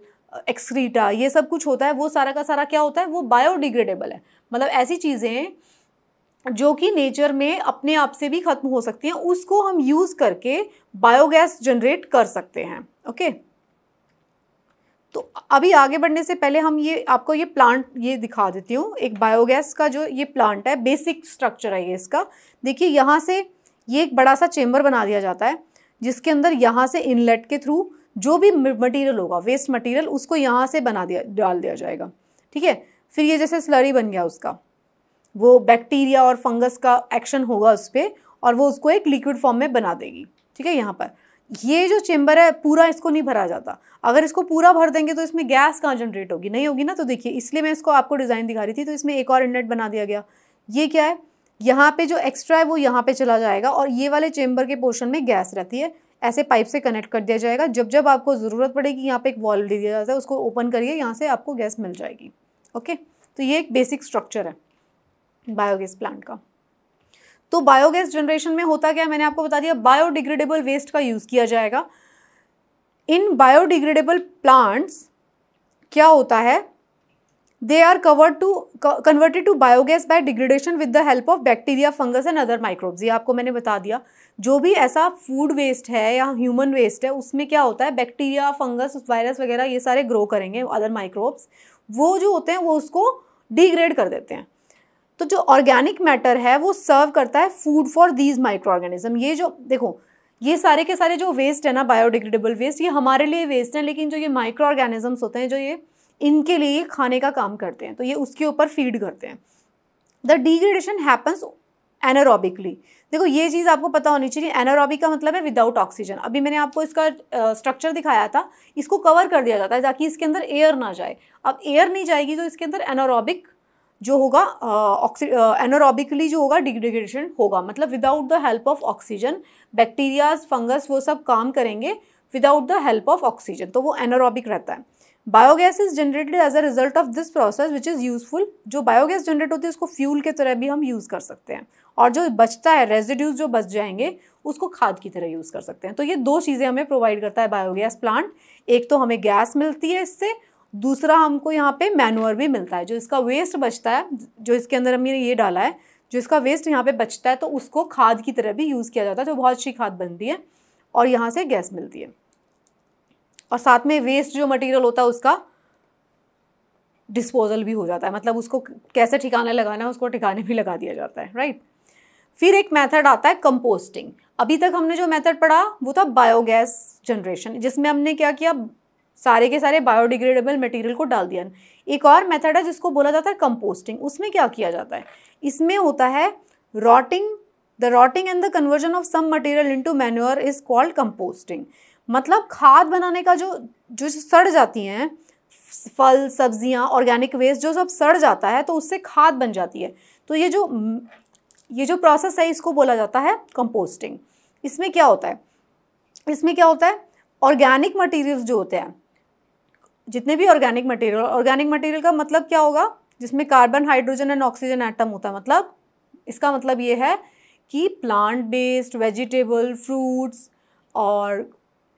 एक्सक्रीटा, ये सब कुछ होता है, वो सारा का सारा क्या होता है, वो बायोडिग्रेडेबल है। मतलब ऐसी चीज़ें जो कि नेचर में अपने आप से भी ख़त्म हो सकती हैं, उसको हम यूज़ करके बायोगैस जनरेट कर सकते हैं। ओके, तो अभी आगे बढ़ने से पहले हम ये आपको ये प्लांट ये दिखा देती हूँ। एक बायोगैस का जो ये प्लांट है, बेसिक स्ट्रक्चर है ये इसका। देखिए यहाँ से ये एक बड़ा सा चेम्बर बना दिया जाता है, जिसके अंदर यहाँ से इनलेट के थ्रू जो भी मटेरियल होगा, वेस्ट मटेरियल, उसको यहाँ से डाल दिया जाएगा। ठीक है, फिर ये जैसे स्लरी बन गया उसका, वो बैक्टीरिया और फंगस का एक्शन होगा उस पर और वो उसको एक लिक्विड फॉर्म में बना देगी। ठीक है, यहाँ पर ये जो चेम्बर है पूरा इसको नहीं भरा जाता। अगर इसको पूरा भर देंगे तो इसमें गैस कहाँ जनरेट होगी, नहीं होगी ना। तो देखिए, इसलिए मैं इसको आपको डिज़ाइन दिखा रही थी। तो इसमें एक और इनलेट बना दिया गया। ये क्या है, यहाँ पे जो एक्स्ट्रा है वो यहाँ पे चला जाएगा और ये वाले चेम्बर के पोर्शन में गैस रहती है, ऐसे पाइप से कनेक्ट कर दिया जाएगा। जब जब आपको ज़रूरत पड़ेगी, यहाँ पे एक वॉल्व दिया जाता है, उसको ओपन करिए, यहाँ से आपको गैस मिल जाएगी। ओके, तो ये एक बेसिक स्ट्रक्चर है बायोगैस प्लांट का। तो बायोगैस जनरेशन में होता क्या है, मैंने आपको बता दिया, बायोडिग्रेडेबल वेस्ट का यूज़ किया जाएगा। इन बायोडिग्रेडेबल प्लांट्स क्या होता है, they are converted to biogas by degradation with the help of bacteria, fungus and other microbes. ये आपको मैंने बता दिया। जो भी ऐसा फूड वेस्ट है या ह्यूमन वेस्ट है, उसमें क्या होता है, बैक्टीरिया, फंगस, वायरस वगैरह ये सारे ग्रो करेंगे, अदर माइक्रोब्स, वो जो होते हैं वो उसको डिग्रेड कर देते हैं। तो जो ऑर्गेनिक मैटर है वो सर्व करता है food for these micro organism. ये जो देखो, ये सारे के सारे जो वेस्ट है ना, बायोडिग्रेडेबल वेस्ट, ये हमारे लिए वेस्ट है, लेकिन जो ये माइक्रो ऑर्गेनिजम्स होते हैं जो ये इनके लिए खाने का काम करते हैं, तो ये उसके ऊपर फीड करते हैं। The degradation happens anaerobically. देखो ये चीज़ आपको पता होनी चाहिए, एनारोबिक का मतलब है विदाउट ऑक्सीजन। अभी मैंने आपको इसका स्ट्रक्चर दिखाया था, इसको कवर कर दिया जाता है ताकि इसके अंदर एयर ना जाए। अब एयर नहीं जाएगी तो इसके अंदर एनारोबिक जो होगा, एनारोबिकली जो होगा डिग्रेडेशन होगा, मतलब without the help of oxygen. Bacterias, fungus वो सब काम करेंगे without the help of oxygen, तो वो एनारोबिक रहता है। Biogas is generated as a result of this process which is useful. जो बायोगैस जनरेट होती है उसको फ्यूल के तरह भी हम यूज़ कर सकते हैं, और जो बचता है रेजिड्यूज जो बच जाएंगे उसको खाद की तरह यूज़ कर सकते हैं। तो ये दो चीज़ें हमें प्रोवाइड करता है बायोगैस प्लांट। एक तो हमें गैस मिलती है इससे, दूसरा हमको यहाँ पे मैन्योर भी मिलता है। जो इसका वेस्ट बचता है, जो इसके अंदर हमने ये डाला है, जो इसका वेस्ट यहाँ पे बचता है, तो उसको खाद की तरह भी यूज़ किया जाता है, तो बहुत अच्छी खाद बनती है और यहाँ से गैस मिलती है। और साथ में वेस्ट जो मटेरियल होता है उसका डिस्पोजल भी हो जाता है, मतलब उसको कैसे ठिकाने लगाना है उसको ठिकाने भी लगा दिया जाता है, राइट। फिर एक मेथड आता है कंपोस्टिंग। अभी तक हमने जो मेथड पढ़ा वो था बायोगैस जनरेशन, जिसमें हमने क्या किया, सारे के सारे बायोडिग्रेडेबल मटेरियल को डाल दिया। एक और मेथड है जिसको बोला जाता है कंपोस्टिंग। उसमें क्या किया जाता है, इसमें होता है rotting. The rotting and the conversion of some material into manure is called composting. मतलब खाद बनाने का जो सड़ जाती हैं फल, सब्जियां, ऑर्गेनिक वेस्ट जो सब सड़ जाता है तो उससे खाद बन जाती है। तो ये जो प्रोसेस है इसको बोला जाता है कंपोस्टिंग। इसमें क्या होता है, ऑर्गेनिक मटेरियल्स जो होते हैं, जितने भी ऑर्गेनिक मटेरियल का मतलब क्या होगा, जिसमें carbon, hydrogen and oxygen atom होता है। मतलब इसका मतलब ये है कि प्लांट बेस्ड, वेजिटेबल, फ्रूट्स और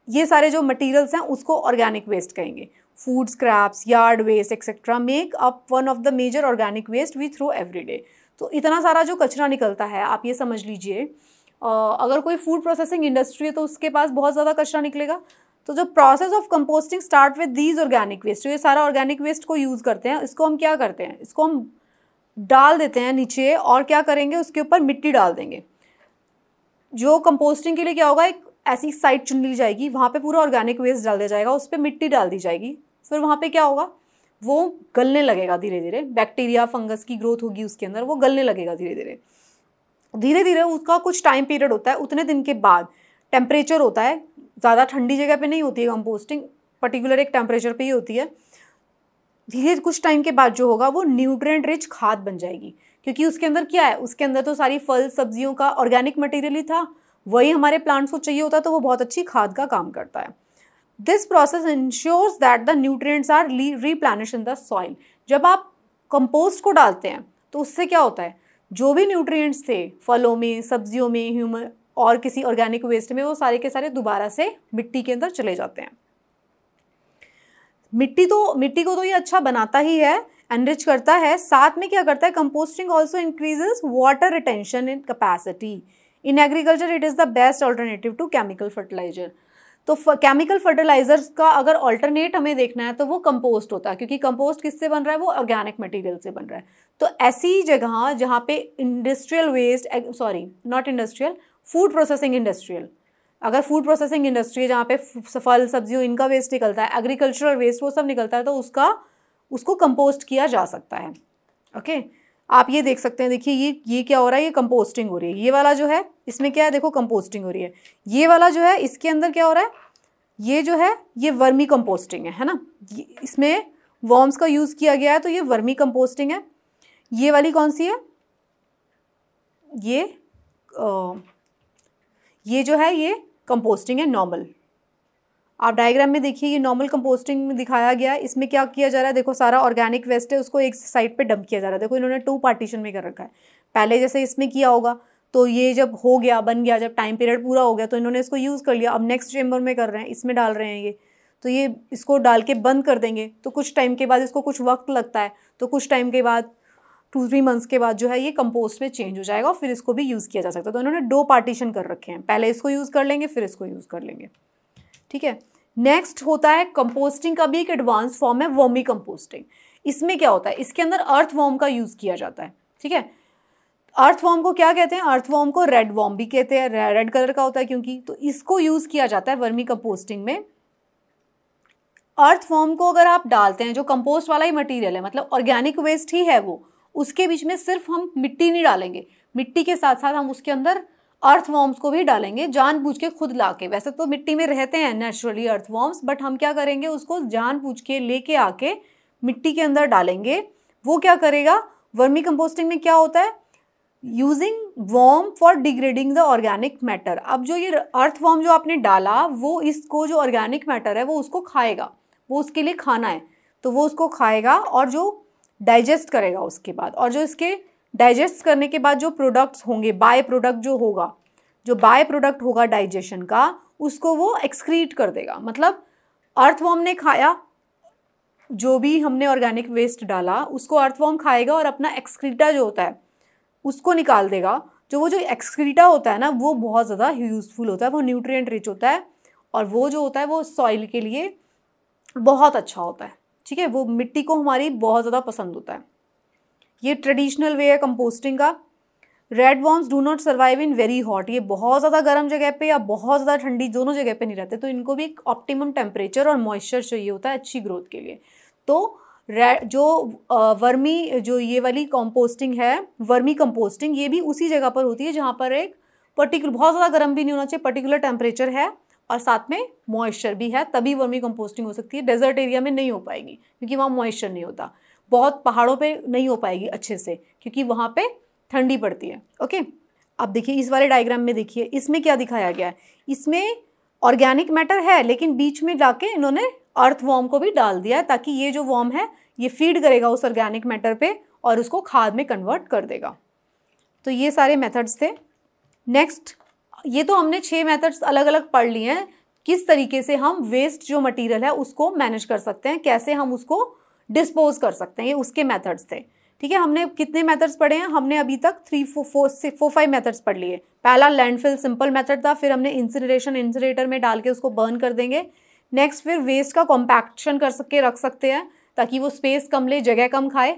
ये सारे जो मटेरियल्स हैं उसको ऑर्गेनिक वेस्ट कहेंगे। Food scraps, yard waste etcetera make up one of the major organic waste we throw every day. तो इतना सारा जो कचरा निकलता है, आप ये समझ लीजिए, अगर कोई फूड प्रोसेसिंग इंडस्ट्री है तो उसके पास बहुत ज़्यादा कचरा निकलेगा। तो जो process of composting start with these organic waste, तो ये सारा ऑर्गेनिक वेस्ट को यूज़ करते हैं। इसको हम क्या करते हैं, इसको हम डाल देते हैं नीचे, और क्या करेंगे, उसके ऊपर मिट्टी डाल देंगे। जो कंपोस्टिंग के लिए क्या होगा, एक ऐसी साइट चुन ली जाएगी, वहाँ पे पूरा ऑर्गेनिक वेस्ट डाल दिया जाएगा, उस पर मिट्टी डाल दी जाएगी। फिर वहाँ पे क्या होगा, वो गलने लगेगा धीरे धीरे, बैक्टीरिया, फंगस की ग्रोथ होगी उसके अंदर, वो गलने लगेगा धीरे धीरे। उसका कुछ टाइम पीरियड होता है, उतने दिन के बाद टेम्परेचर होता है, ज़्यादा ठंडी जगह पे नहीं होती है कंपोस्टिंग, पर्टिकुलर एक टेम्परेचर पे ही होती है। धीरे कुछ टाइम के बाद जो होगा वो न्यूट्रिएंट रिच खाद बन जाएगी, क्योंकि उसके अंदर क्या है, उसके अंदर तो सारी फल सब्जियों का ऑर्गेनिक मटेरियल ही था, वही हमारे प्लांट्स को चाहिए होता है, तो वो बहुत अच्छी खाद का काम करता है। This process ensures that the nutrients are replenish in the soil. जब आप कंपोस्ट को डालते हैं तो उससे क्या होता है, जो भी न्यूट्रिएंट्स थे फलों में, सब्जियों में, ह्यूमन और किसी ऑर्गेनिक वेस्ट में, वो सारे के सारे दोबारा से मिट्टी के अंदर चले जाते हैं। मिट्टी को तो ये अच्छा बनाता ही है, एनरिच करता है, साथ में क्या करता है, composting also increases water retention in capacity. In agriculture it is the best alternative to chemical fertiliser. तो केमिकल फर्टिलाइजर्स का अगर ऑल्टरनेट हमें देखना है तो वो कंपोस्ट होता है, क्योंकि कंपोस्ट किससे बन रहा है, वो ऑर्गेनिक मटेरियल से बन रहा है। तो ऐसी जगह जहाँ पे industrial waste, not industrial, food processing industrial, अगर फूड प्रोसेसिंग इंडस्ट्री है जहाँ पे फल सब्जियों इनका वेस्ट निकलता है, एग्रीकल्चरल वेस्ट वो सब निकलता है, तो उसको कंपोस्ट किया जा सकता है। ओके, आप ये देख सकते हैं, देखिए ये क्या हो रहा है, ये कंपोस्टिंग हो रही है। ये वाला जो है इसमें क्या है, देखो कंपोस्टिंग हो रही है। ये वाला जो है इसके अंदर क्या हो रहा है, ये जो है ये वर्मी कंपोस्टिंग है ना, इसमें वर्म्स का यूज़ किया गया है, तो ये वर्मी कंपोस्टिंग है। ये वाली कौन सी है, ये जो है ये कंपोस्टिंग है नॉर्मल। आप डायग्राम में देखिए, ये नॉर्मल कंपोस्टिंग में दिखाया गया है। इसमें क्या किया जा रहा है, देखो सारा ऑर्गेनिक वेस्ट है, उसको एक साइड पे डंप किया जा रहा है। देखो इन्होंने 2 पार्टीशन में कर रखा है। पहले जैसे इसमें किया होगा, तो ये जब हो गया, बन गया, जब टाइम पीरियड पूरा हो गया तो इन्होंने इसको यूज़ कर लिया। अब नेक्स्ट चेम्बर में कर रहे हैं, इसमें डाल रहे हैं ये, तो ये इसको डाल के बंद कर देंगे। तो कुछ टाइम के बाद, इसको कुछ वक्त लगता है, तो कुछ टाइम के बाद 2-3 मंथ्स के बाद जो है ये कंपोस्ट में चेंज हो जाएगा और फिर इसको भी यूज़ किया जा सकता है। तो इन्होंने 2 पार्टीशन कर रखे हैं, पहले इसको यूज़ कर लेंगे फिर इसको यूज़ कर लेंगे। ठीक है, नेक्स्ट होता है कंपोस्टिंग का भी एक एडवांस फॉर्म है, वर्मी कंपोस्टिंग। इसमें क्या होता है, इसके अंदर अर्थ वर्म का यूज़ किया जाता है। ठीक है, अर्थवॉर्म को क्या कहते हैं? अर्थवॉर्म को रेड वॉर्म भी कहते हैं, रेड कलर का होता है क्योंकि, तो इसको यूज़ किया जाता है वर्मी कंपोस्टिंग में। अर्थवॉर्म को अगर आप डालते हैं, जो कंपोस्ट वाला ही मटेरियल है, मतलब ऑर्गेनिक वेस्ट ही है वो, उसके बीच में सिर्फ हम मिट्टी नहीं डालेंगे, मिट्टी के साथ साथ हम उसके अंदर अर्थवॉर्म्स को भी डालेंगे, जानबूझ के खुद लाके। वैसे तो मिट्टी में रहते हैं नेचुरली अर्थवॉर्म्स, बट हम क्या करेंगे, उसको जानबूझ के लेके आके मिट्टी के अंदर डालेंगे। वो क्या करेगा, वर्मी कंपोस्टिंग में क्या होता है, using worm for degrading the organic matter. अब जो ये अर्थवॉर्म जो आपने डाला, वो इसको जो ऑर्गेनिक मैटर है वो उसको खाएगा, वो उसके लिए खाना है, तो वो उसको खाएगा और जो डाइजेस्ट करेगा उसके बाद, और जो इसके डाइजेस्ट करने के बाद जो प्रोडक्ट्स होंगे, बाय प्रोडक्ट जो होगा, जो बाय प्रोडक्ट होगा डाइजेशन का, उसको वो एक्सक्रीट कर देगा। मतलब अर्थवॉर्म ने खाया, जो भी हमने ऑर्गेनिक वेस्ट डाला उसको अर्थवॉर्म खाएगा और अपना एक्सक्रीटा जो होता है उसको निकाल देगा। वो जो एक्सक्रीटा होता है ना, वो बहुत ज़्यादा यूज़फुल होता है, वो न्यूट्रिएंट रिच होता है, और वो जो होता है वो सॉइल के लिए बहुत अच्छा होता है। ठीक है, वो मिट्टी को हमारी बहुत ज़्यादा पसंद होता है। ये ट्रेडिशनल वे है कंपोस्टिंग का। Red worms do not survive in very hot, ये बहुत ज़्यादा गर्म जगह पे या बहुत ज़्यादा ठंडी, दोनों जगह पे नहीं रहते, तो इनको भी एक ऑप्टिमम टेम्परेचर और मॉइस्चर चाहिए होता है अच्छी ग्रोथ के लिए। तो जो वर्मी, जो ये वाली कंपोस्टिंग है, वर्मी कंपोस्टिंग, ये भी उसी जगह पर होती है जहाँ पर एक पर्टिकुलर, बहुत ज़्यादा गर्म भी नहीं होना चाहिए, पर्टिकुलर टेम्परेचर है और साथ में मॉइस्चर भी है, तभी वर्मी कंपोस्टिंग हो सकती है। डेजर्ट एरिया में नहीं हो पाएगी क्योंकि वहाँ मॉइस्चर नहीं होता, बहुत पहाड़ों पे नहीं हो पाएगी अच्छे से क्योंकि वहाँ पे ठंडी पड़ती है। ओके, अब देखिए इस वाले डायग्राम में, देखिए इसमें क्या दिखाया गया है, इसमें ऑर्गेनिक मैटर है लेकिन बीच में जाके इन्होंने अर्थवॉर्म को भी डाल दिया है, ताकि ये जो वॉर्म है ये फीड करेगा उस ऑर्गेनिक मैटर पे और उसको खाद में कन्वर्ट कर देगा। तो ये सारे मेथड्स थे। नेक्स्ट, ये तो हमने 6 मेथड्स अलग अलग पढ़ लिए हैं, किस तरीके से हम वेस्ट जो मटेरियल है उसको मैनेज कर सकते हैं, कैसे हम उसको डिस्पोज कर सकते हैं, ये उसके मेथड्स थे। ठीक है, हमने कितने मेथड्स पढ़े हैं, हमने अभी तक 3-4-5 मेथड्स पढ़ लिए। पहला लैंडफिल सिंपल मेथड था, फिर हमने इंसिनरेटर में डाल के उसको बर्न कर देंगे। नेक्स्ट, फिर वेस्ट का कॉम्पैक्शन कर सके रख सकते हैं ताकि वो स्पेस कम ले, जगह कम खाए।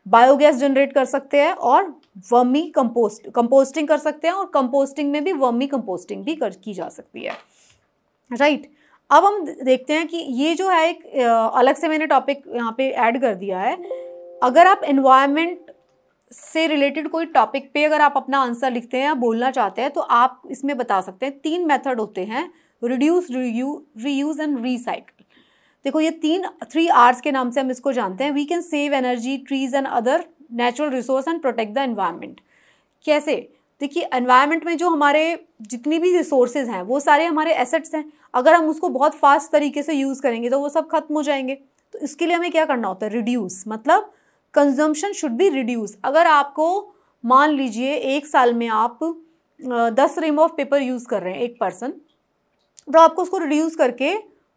बायोगैस जनरेट कर सकते हैं और वर्मी कंपोस्टिंग कर सकते हैं, और कंपोस्टिंग में भी वर्मी कंपोस्टिंग भी की जा सकती है। राइट, अब हम देखते हैं कि ये जो है एक अलग से मैंने टॉपिक यहाँ पे ऐड कर दिया है। अगर आप एनवायरनमेंट से रिलेटेड कोई टॉपिक पे अगर आप अपना आंसर लिखते हैं या बोलना चाहते हैं तो आप इसमें बता सकते हैं 3 मेथड होते हैं, रिड्यूस, रीयूज एंड रीसाइकिल। देखो ये 3 R's के नाम से हम इसको जानते हैं। We can save energy, trees and other natural resource and protect the environment. कैसे? देखिए एनवायरनमेंट में जो हमारे जितनी भी रिसोर्सेज हैं वो सारे हमारे एसेट्स हैं, अगर हम उसको बहुत फास्ट तरीके से यूज़ करेंगे तो वो सब खत्म हो जाएंगे। तो इसके लिए हमें क्या करना होता है, रिड्यूस, मतलब कंजम्पशन शुड बी रिड्यूस। अगर आपको मान लीजिए 1 साल में आप 10 रिम ऑफ पेपर यूज़ कर रहे हैं एक पर्सन, तो आपको उसको रिड्यूस करके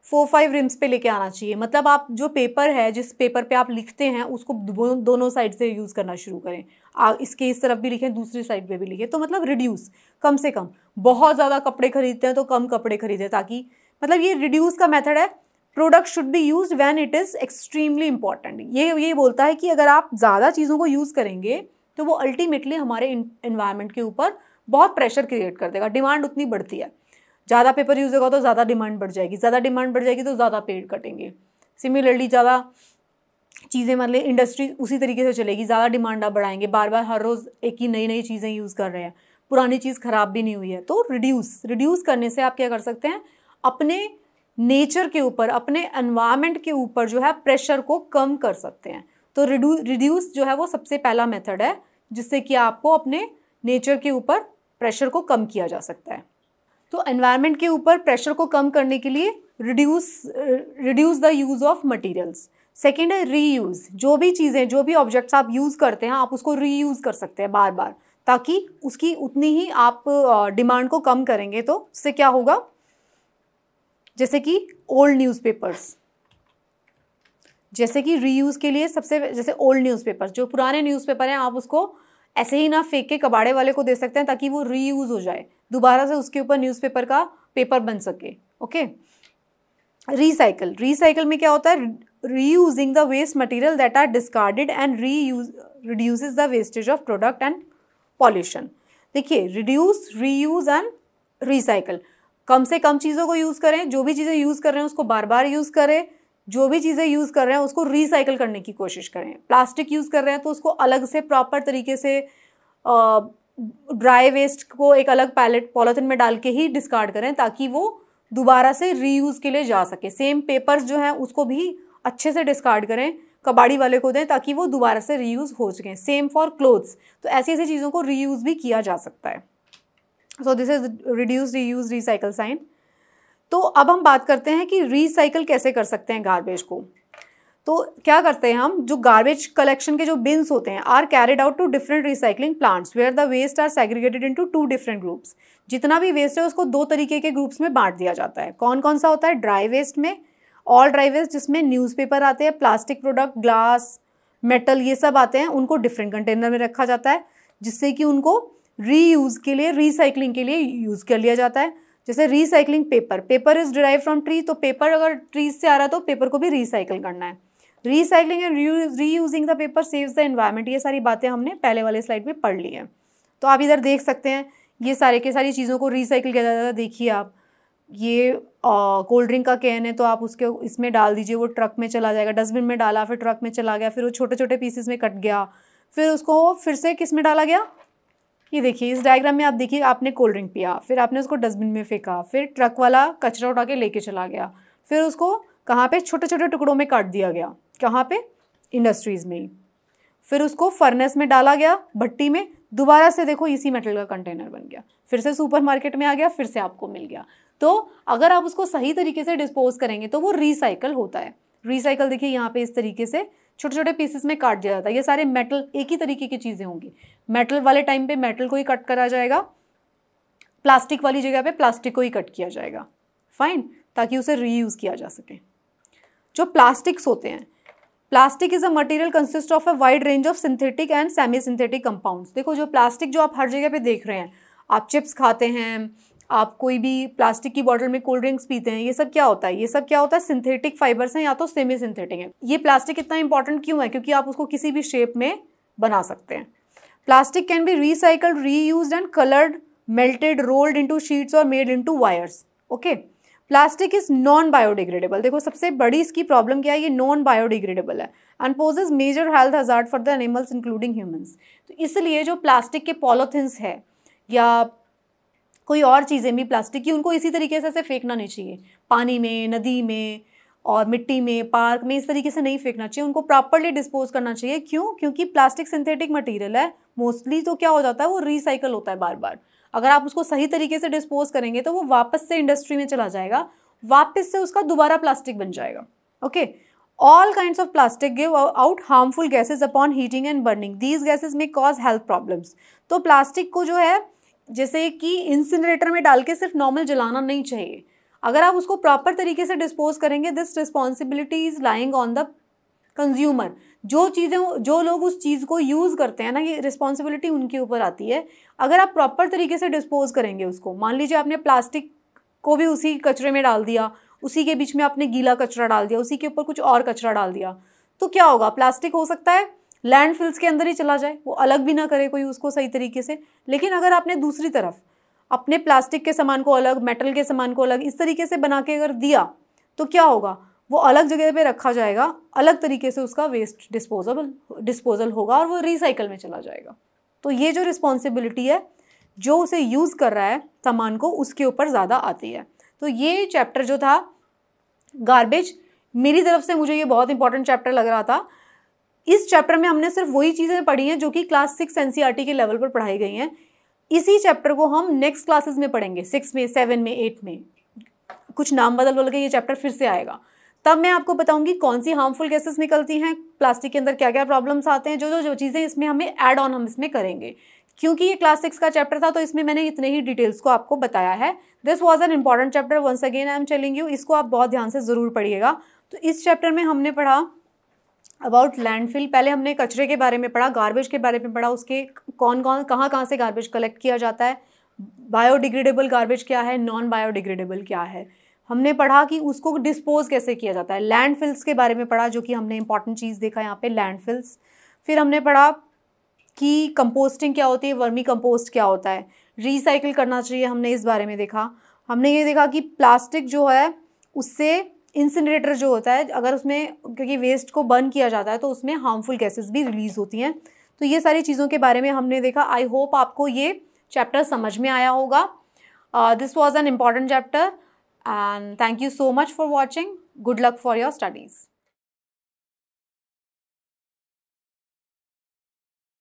4-5 रिम्स पे लेके आना चाहिए। मतलब आप जो पेपर है, जिस पेपर पे आप लिखते हैं उसको दोनों साइड से यूज़ करना शुरू करें। इसके इस तरफ भी लिखें, दूसरी साइड पे भी लिखें, तो मतलब रिड्यूस, कम से कम। बहुत ज़्यादा कपड़े खरीदते हैं तो कम कपड़े खरीदें, ताकि मतलब ये रिड्यूस का मेथड है। Product should be used when it is extremely important. ये बोलता है कि अगर आप ज़्यादा चीज़ों को यूज़ करेंगे तो वो अल्टीमेटली हमारे एनवायरनमेंट के ऊपर बहुत प्रेशर क्रिएट कर देगा। डिमांड उतनी बढ़ती है, ज़्यादा पेपर यूज़ होगा तो ज़्यादा डिमांड बढ़ जाएगी, ज़्यादा डिमांड बढ़ जाएगी तो ज़्यादा पेड़ कटेंगे। सिमिलरली ज़्यादा चीज़ें, मतलब इंडस्ट्री उसी तरीके से चलेगी, ज़्यादा डिमांड आप बढ़ाएंगे, बार बार हर रोज़ एक ही नई चीज़ें यूज़ कर रहे हैं, पुरानी चीज़ ख़राब भी नहीं हुई है। तो रिड्यूस करने से आप क्या कर सकते हैं, अपने नेचर के ऊपर, अपने एनवायरनमेंट के ऊपर जो है प्रेशर को कम कर सकते हैं। तो रिड्यूस जो है वो सबसे पहला मेथड है जिससे कि आपको अपने नेचर के ऊपर प्रेशर को कम किया जा सकता है। तो एनवायरनमेंट के ऊपर प्रेशर को कम करने के लिए reduce the use of materials. Second है रीयूज़। जो भी चीज़ें, जो भी ऑब्जेक्ट्स आप यूज़ करते हैं आप उसको रीयूज़ कर सकते हैं बार बार, ताकि उसकी उतनी ही आप डिमांड को कम करेंगे। तो उससे क्या होगा, जैसे कि ओल्ड न्यूज़पेपर्स, जैसे कि रीयूज़ के लिए जैसे ओल्ड न्यूज़पेपर्स, जो पुराने न्यूज़पेपर हैं आप उसको ऐसे ही ना फेंक के कबाड़े वाले को दे सकते हैं ताकि वो रीयूज़ हो जाए, दोबारा से उसके ऊपर न्यूज़पेपर का पेपर बन सके। ओके, रिसाइकल में क्या होता है, reusing the waste material that are discarded and reduces the wastage of product and pollution. देखिए, रिड्यूस, रीयूज़ एंड रिसाइकल, कम से कम चीज़ों को यूज़ करें, जो भी चीज़ें यूज़ कर रहे हैं उसको बार बार यूज़ करें, जो भी चीज़ें यूज़ कर रहे हैं उसको रिसाइकल करने की कोशिश करें। प्लास्टिक यूज़ कर रहे हैं तो उसको अलग से प्रॉपर तरीके से ड्राई वेस्ट को एक अलग पैलेट पॉलीथिन में डाल के ही डिस्कार्ड करें ताकि वो दोबारा से रीयूज़ के लिए जा सके। सेम पेपर्स जो हैं उसको भी अच्छे से डिस्कार्ड करें, कबाड़ी वाले को दें ताकि वो दोबारा से रीयूज़ हो सकें। सेम फॉर क्लोथ्स, तो ऐसी ऐसी चीज़ों को रीयूज़ भी किया जा सकता है। So this is reduce, reuse, recycle sign. तो अब हम बात करते हैं कि रिसाइकल कैसे कर सकते हैं गार्बेज को। तो क्या करते हैं हम, जो गार्बेज कलेक्शन के जो बिन्स होते हैं are carried out to different recycling plants where the waste are segregated into 2 different groups. जितना भी वेस्ट है उसको 2 तरीके के ग्रुप्स में बांट दिया जाता है। कौन कौन सा होता है? ड्राई वेस्ट में, ऑल ड्राई वेस्ट जिसमें न्यूज़पेपर आते हैं, प्लास्टिक प्रोडक्ट, ग्लास, मेटल, ये सब आते हैं, उनको डिफरेंट कंटेनर में रखा जाता है जिससे कि उनको रीयूज़ के लिए, रिसाइकलिंग के लिए यूज़ कर लिया जाता है। जैसे recycling paper, paper is derive from tree, तो पेपर अगर ट्रीज से आ रहा है तो पेपर को भी रिसाइकल करना है। Recycling and reusing the paper saves the environment, ये सारी बातें हमने पहले वाले स्लाइड में पढ़ ली हैं। तो आप इधर देख सकते हैं ये सारे के सारी चीज़ों को रिसाइकिल किया जाता है। देखिए आप, ये कोल्ड ड्रिंक का कैन है तो आप उसके इसमें डाल दीजिए, वो ट्रक में चला जाएगा। डस्टबिन में डाला, फिर ट्रक में चला गया, फिर वो छोटे छोटे पीसेस में कट गया, फिर उसको फिर से किस में डाला गया। ये देखिए इस डायग्राम में आप देखिए, आपने कोल्ड ड्रिंक पिया, फिर आपने उसको डस्टबिन में फेंका, फिर ट्रक वाला कचरा उठा के लेके चला गया, फिर उसको कहाँ पे, छोटे छोटे टुकड़ों में काट दिया गया, कहाँ पे, इंडस्ट्रीज़ में ही। फिर उसको फर्नेस में डाला गया, भट्टी में, दोबारा से देखो इसी मेटल का कंटेनर बन गया, फिर से सुपरमार्केट में आ गया, फिर से आपको मिल गया। तो अगर आप उसको सही तरीके से डिस्पोज करेंगे तो वो रिसाइकल होता है। रिसाइकल देखिए यहाँ पे इस तरीके से छोटे छोटे पीसेस में काट दिया जाता है। ये सारे मेटल एक ही तरीके की चीज़ें होंगी। मेटल वाले टाइम पे मेटल को ही कट करा जाएगा, प्लास्टिक वाली जगह पे प्लास्टिक को ही कट किया जाएगा, फाइन, ताकि उसे रीयूज़ किया जा सके। जो प्लास्टिक्स होते हैं, plastic is a material consist of a wide range of synthetic and semi synthetic compounds. देखो जो प्लास्टिक जो आप हर जगह पे देख रहे हैं, आप चिप्स खाते हैं, आप कोई भी प्लास्टिक की बॉटल में कोल्ड ड्रिंक्स पीते हैं, ये सब क्या होता है? ये सब क्या होता है? सिंथेटिक फाइबर्स हैं या तो सेमी सिंथेटिक है। ये प्लास्टिक इतना इंपॉर्टेंट क्यों है? क्योंकि आप उसको किसी भी शेप में बना सकते हैं। Plastic can be recycled, reused and coloured, melted, rolled into sheets और made into wires. Okay, plastic is non biodegradable. देखो सबसे बड़ी इसकी प्रॉब्लम क्या है, ये नॉन बायोडिग्रेडेबल है and poses major health hazard for the animals including humans. तो इसलिए जो प्लास्टिक के पॉलीथिन्स है या कोई और चीज़ें भी प्लास्टिक की, उनको इसी तरीके से फेंकना नहीं चाहिए, पानी में, नदी में और मिट्टी में, पार्क में, इस तरीके से नहीं फेंकना चाहिए, उनको प्रॉपरली डिस्पोज करना चाहिए। क्यों? क्योंकि प्लास्टिक सिंथेटिक मटेरियल है मोस्टली, तो क्या हो जाता है, वो रिसाइकल होता है बार बार। अगर आप उसको सही तरीके से डिस्पोज करेंगे तो वो वापस से इंडस्ट्री में चला जाएगा, वापस से उसका दोबारा प्लास्टिक बन जाएगा। Okay, all kinds of plastic give out harmful gases upon heating and burning, these gases में कॉज हेल्थ प्रॉब्लम्स। तो प्लास्टिक को जो है जैसे कि इंसिनरेटर में डाल के सिर्फ नॉर्मल जलाना नहीं चाहिए, अगर आप उसको प्रॉपर तरीके से डिस्पोज करेंगे, this responsibility is lying on the consumer. जो चीज़ें, जो लोग उस चीज़ को यूज़ करते हैं ना, ये रिस्पॉन्सिबिलिटी उनके ऊपर आती है। अगर आप प्रॉपर तरीके से डिस्पोज करेंगे उसको, मान लीजिए आपने प्लास्टिक को भी उसी कचरे में डाल दिया, उसी के बीच में आपने गीला कचरा डाल दिया, उसी के ऊपर कुछ और कचरा डाल दिया, तो क्या होगा, प्लास्टिक हो सकता है लैंडफिल्स के अंदर ही चला जाए, वो अलग भी ना करे कोई उसको सही तरीके से। लेकिन अगर आपने दूसरी तरफ अपने प्लास्टिक के सामान को अलग, मेटल के सामान को अलग, इस तरीके से बना के अगर दिया तो क्या होगा, वो अलग जगह पे रखा जाएगा, अलग तरीके से उसका वेस्ट डिस्पोजल होगा और वो रिसाइकल में चला जाएगा। तो ये जो रिस्पॉन्सिबिलिटी है जो उसे यूज़ कर रहा है सामान को, उसके ऊपर ज़्यादा आती है। तो ये चैप्टर जो था गार्बेज, मेरी तरफ से मुझे ये बहुत इंपॉर्टेंट चैप्टर लग रहा था। इस चैप्टर में हमने सिर्फ वही चीज़ें पढ़ी हैं जो कि क्लास 6 एनसीईआरटी के लेवल पर पढ़ाई गई हैं। इसी चैप्टर को हम नेक्स्ट क्लासेस में पढ़ेंगे, 6 में, 7 में, 8 में, कुछ नाम बदल के ये चैप्टर फिर से आएगा। तब मैं आपको बताऊंगी कौन सी हार्मफुल गैसेस निकलती हैं, प्लास्टिक के अंदर क्या क्या प्रॉब्लम्स आते हैं, जो चीज़ें इसमें हमें ऐड ऑन हम इसमें करेंगे। क्योंकि ये क्लास 6 का चैप्टर था तो इसमें मैंने इतने ही डिटेल्स को आपको बताया है। This was an important chapter, once again I am telling you, इसको आप बहुत ध्यान से ज़रूर पढ़िएगा। तो इस चैप्टर में हमने पढ़ा अबाउट लैंडफिल, पहले हमने कचरे के बारे में पढ़ा, गार्बेज के बारे में पढ़ा, उसके कौन कहाँ से गार्बेज कलेक्ट किया जाता है, बायोडिग्रेडेबल गार्बेज क्या है, नॉन बायोडिग्रेडेबल क्या है, हमने पढ़ा कि उसको डिस्पोज कैसे किया जाता है, लैंडफिल्स के बारे में पढ़ा, जो कि हमने इंपॉर्टेंट चीज़ देखा यहाँ पे लैंडफिल्स। फिर हमने पढ़ा कि कंपोस्टिंग क्या होती है, वर्मी कंपोस्ट क्या होता है, रिसाइकिल करना चाहिए, हमने इस बारे में देखा। हमने ये देखा कि प्लास्टिक जो है उससे इंसिनरेटर जो होता है, अगर उसमें, क्योंकि वेस्ट को बर्न किया जाता है तो उसमें हार्मफुल गैसेस भी रिलीज होती हैं। तो ये सारी चीज़ों के बारे में हमने देखा। आई होप आपको ये चैप्टर समझ में आया होगा। This was an important chapter and thank you so much for watching. Good luck for your studies.